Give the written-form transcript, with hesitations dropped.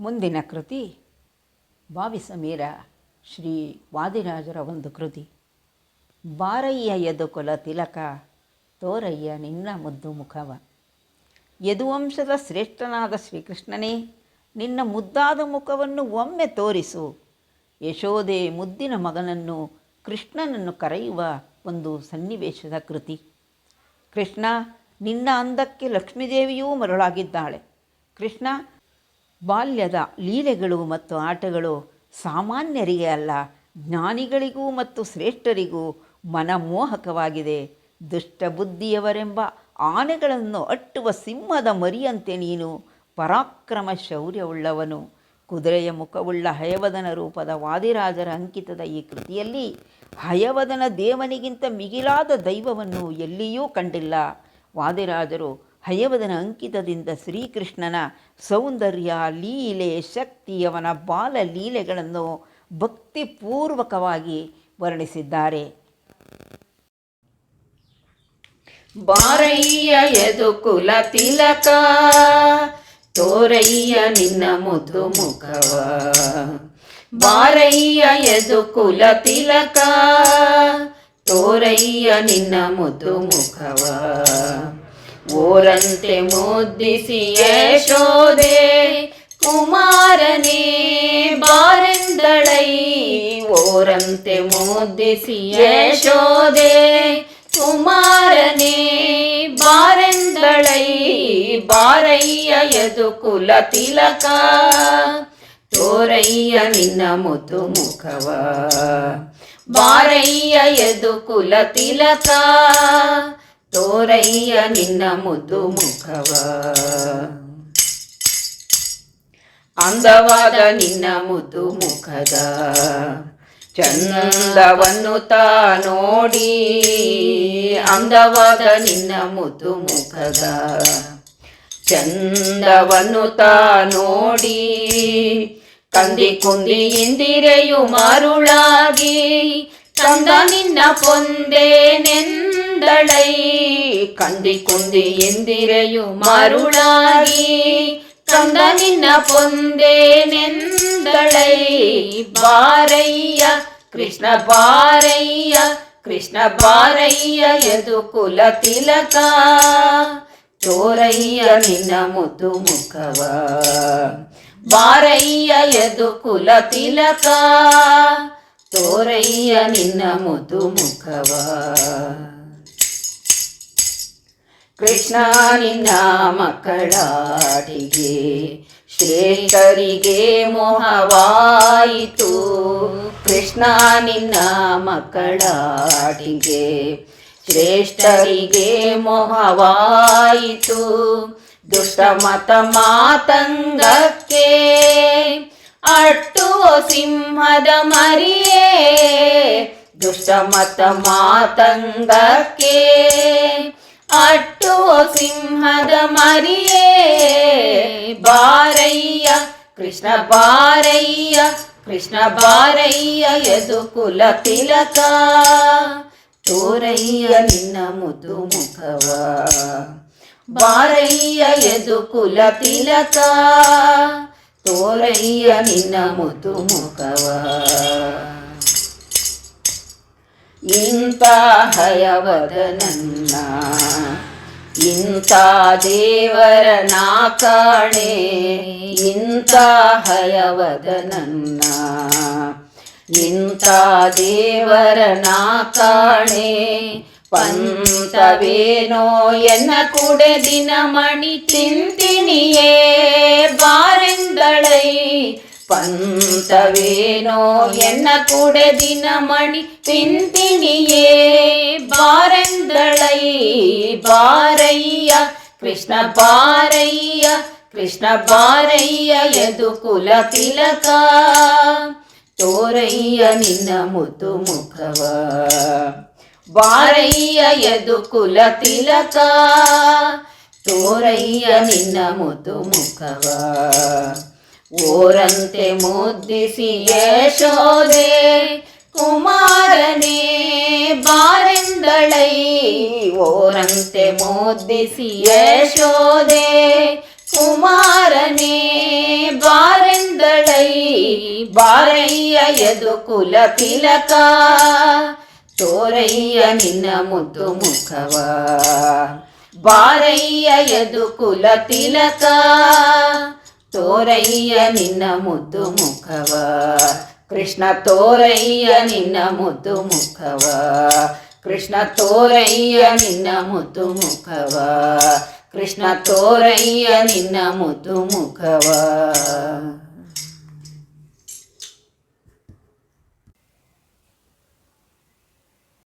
ಮುಂದಿನ ಕೃತಿ ಭಾವಿಸಮೀರ ಶ್ರೀ ವಾದಿರಾಜರ ಒಂದು ಕೃತಿ. ಬಾರಯ್ಯ ಯದುಕುಲ ತಿಲಕ ತೋರಯ್ಯ ನಿನ್ನ ಮುದ್ದು ಮುಖವ. ಯದುವಂಶದ ಶ್ರೇಷ್ಠನಾದ ಶ್ರೀಕೃಷ್ಣನೇ, ನಿನ್ನ ಮುದ್ದಾದ ಮುಖವನ್ನು ಒಮ್ಮೆ ತೋರಿಸು. ಯಶೋದೆ ಮುದ್ದಿನ ಮಗನನ್ನು ಕೃಷ್ಣನನ್ನು ಕರೆಯುವ ಒಂದು ಸನ್ನಿವೇಶದ ಕೃತಿ. ಕೃಷ್ಣ, ನಿನ್ನ ಅಂದಕ್ಕೆ ಲಕ್ಷ್ಮೀದೇವಿಯೂ ಮರುಳಾಗಿದ್ದಾಳೆ. ಕೃಷ್ಣ, ಬಾಲ್ಯದ ಲೀಲೆಗಳು ಮತ್ತು ಆಟಗಳು ಸಾಮಾನ್ಯರಿಗೆ ಅಲ್ಲ, ಜ್ಞಾನಿಗಳಿಗೂ ಮತ್ತು ಶ್ರೇಷ್ಠರಿಗೂ ಮನಮೋಹಕವಾಗಿದೆ. ದುಷ್ಟಬುದ್ಧಿಯವರೆಂಬ ಆನೆಗಳನ್ನು ಅಟ್ಟುವ ಸಿಂಹದ ಮರಿಯಂತೆ ನೀನು ಪರಾಕ್ರಮ ಶೌರ್ಯವುಳ್ಳವನು. ಕುದುರೆಯ ಮುಖವುಳ್ಳ ಹಯವದನ ರೂಪದ ವಾದಿರಾಜರ ಅಂಕಿತದ ಈ ಕೃತಿಯಲ್ಲಿ ಹಯವದನ ದೇವನಿಗಿಂತ ಮಿಗಿಲಾದ ದೈವವನ್ನು ಎಲ್ಲಿಯೂ ಕಂಡಿಲ್ಲ. ವಾದಿರಾಜರು ಹಯವದನ ಅಂಕಿತದಿಂದ ಶ್ರೀಕೃಷ್ಣನ ಸೌಂದರ್ಯ, ಲೀಲೆ, ಶಕ್ತಿ, ಅವನ ಬಾಲ ಲೀಲೆಗಳನ್ನು ಭಕ್ತಿಪೂರ್ವಕವಾಗಿ ವರ್ಣಿಸಿದ್ದಾರೆ. ಬಾರಯ್ಯ ಯದುಕುಲ ತಿಲಕ ತೋರಯ್ಯ ನಿನ್ನ ಮುದ್ದು ಮುಖವ. ಬಾರಯ್ಯ ಯದುಕುಲ ತಿಲಕ ತೋರಯ್ಯ ನಿನ್ನ ಮುದ್ದು ಮುಖವ. ಓರಂತೆ ಮುದ್ದಿಸಿ ಯಶೋದೆ ಕುಮಾರನೇ ಬಾರೆಂದಳೈ. ಓರಂತೆ ಮುದ್ದಿಸಿ ಯಶೋದೆ ಕುಮಾರನೇ ಬಾರೆಂದಳೈ. ಬಾರಯ್ಯ ಯದುಕುಲ ತಿಲಕ ತೋರಯ್ಯ ನಿನ್ನ ಮುದ್ದು ಮುಖವ. ಬಾರಯ್ಯ ಯದುಕುಲ ತಿಲಕ ತೋರಯ್ಯ ನಿನ್ನ ಮುದ್ದು ಮುಖವ. ಅಂದವಾದ ನಿನ್ನ ಮುದ್ದು ಮುಖದ ಚಂದವನ್ನು ತಾ ನೋಡಿ. ಅಂದವಾದ ನಿನ್ನ ಮುದ್ದು ಮುಖದ ಚಂದವನ್ನು ತಾ ನೋಡಿ. ಕಂದಿ ಕುಂದಿ ಇಂದಿರೆಯು ಮರುಳಾಗಿ ಕಂದ ನಿನ್ನ ಪೊಂದೆ ನೆಂದಳೈ. ಕಂದಿ ಕುಂದಿ ಇಂದಿರೆಯು ಮರುಳಾಗಿ ಕಂದ ನಿನ್ನ ಪೊಂದೆ ನೆಂದಳೈ. ಬಾರಯ್ಯ ಕೃಷ್ಣ ಬಾರಯ್ಯ ಕೃಷ್ಣ ಬಾರಯ್ಯ ಯದುಕುಲ ತಿಲಕ ತೋರಯ್ಯ ನಿನ್ನ ಮುದ್ದು ಮುಖವ. ಬಾರಯ್ಯ ಯದುಕುಲ ತಿಲಕ ತೋರಯ್ಯ ನಿನ್ನ ಮುದ್ದು ಮುಖವ. ಕೃಷ್ಣ ನಿನ್ನ ಮಕ್ಕಳಾಟಿಗೆ ಶ್ರೇಷ್ಠರಿಗೆ ಮೋಹವಾಯಿತು. ಕೃಷ್ಣ ನಿನ್ನ ಮಕ್ಕಳಾಟಿಗೆ ಶ್ರೇಷ್ಠರಿಗೆ ಮೋಹವಾಯಿತು. ದುಷ್ಟ ಮತ ಮಾತಂಗಕ್ಕೆ ಅಟ್ಟುವ ಸಿಂಹದ ಮರಿಯೇ. ದುಷ್ಟ ಮತ ಮಾತಂಗಕ್ಕೆ ಅಟ್ಟುವ ಸಿಂಹದ ಮರಿಯೇ. ಬಾರಯ್ಯ ಕೃಷ್ಣ ಬಾರಯ್ಯ ಕೃಷ್ಣ ಬಾರಯ್ಯ ಯದುಕುಲ ತಿಲಕ ತೋರಯ್ಯ ನಿನ್ನ ಮುದ್ದು ಮುಖವ. ಬಾರಯ್ಯ ಯದುಕುಲ ತಿಲಕ ತೋರಯ್ಯ ನಿನ್ನ ಮುದ್ದು ಮುಖವ. ಇಂಥ ಹಯವದನನ್ನ ಇಂಥ ದೇವರ ನಾ ಕಾಣೆ. ಇಂಥ ಹಯವದನನ್ನ ಇಂಥ ದೇವರ ನಾ ಕಾಣೆ. ಪಂತವೇನೋ ಎನ್ನ ಕುಡೆದಿನ ಮಣಿ ತಿಂತಿಣಿಯೇ ಬಾರೆಂದಳೈ. ಪಂತವೇನೋ ಎನ್ನ ಕುಡೆದಿನ ಮಣಿ ತಿಂತಿಣಿಯೇ ಬಾರೆಂದಳೈ. ಬಾರಯ್ಯ ಕೃಷ್ಣ ಬಾರಯ್ಯ ಕೃಷ್ಣ ಬಾರಯ್ಯ ಯದುಕುಲ ತಿಲಕ ತೋರಯ್ಯ ನಿನ್ನ ಮುದ್ದು ಮುಖವ. ಬಾರಯ್ಯ ಯದುಕುಲ ತಿಲಕ ತೋರಯ್ಯ ನಿನ್ನ ಮುದ್ದು ಮುಖವ. ಓರಂತೆ ಮುದ್ದಿಸಿ ಯಶೋದೆ ಕುಮಾರನೇ ಬಾರೆಂದಳೈ. ಓರಂತೆ ಮುದ್ದಿಸಿ ಯಶೋದೆ ಕುಮಾರನೇ ಬಾರೆ ಬಾರಯ್ಯ ಯದುಕುಲ ತಿಲಕ ತೋರಯ್ಯ ನಿನ್ನ ಮುದ್ದು ಮುಖವ ಬಾರಯ್ಯ ಯದುಕುಲ ತಿಲಕ ತೋರಯ್ಯ ನಿನ್ನ ಮುದ್ದು ಮುಖವ ಕೃಷ್ಣ ತೋರಯ್ಯ ನಿನ್ನ ಮುದ್ದು ಮುಖವ ಕೃಷ್ಣ ತೋರಯ್ಯ ನಿನ್ನ ಮುದ್ದು ಮುಖವ ಕೃಷ್ಣ ತೋರಯ್ಯ ನಿನ್ನ ಮುದ್ದು ಮುಖವ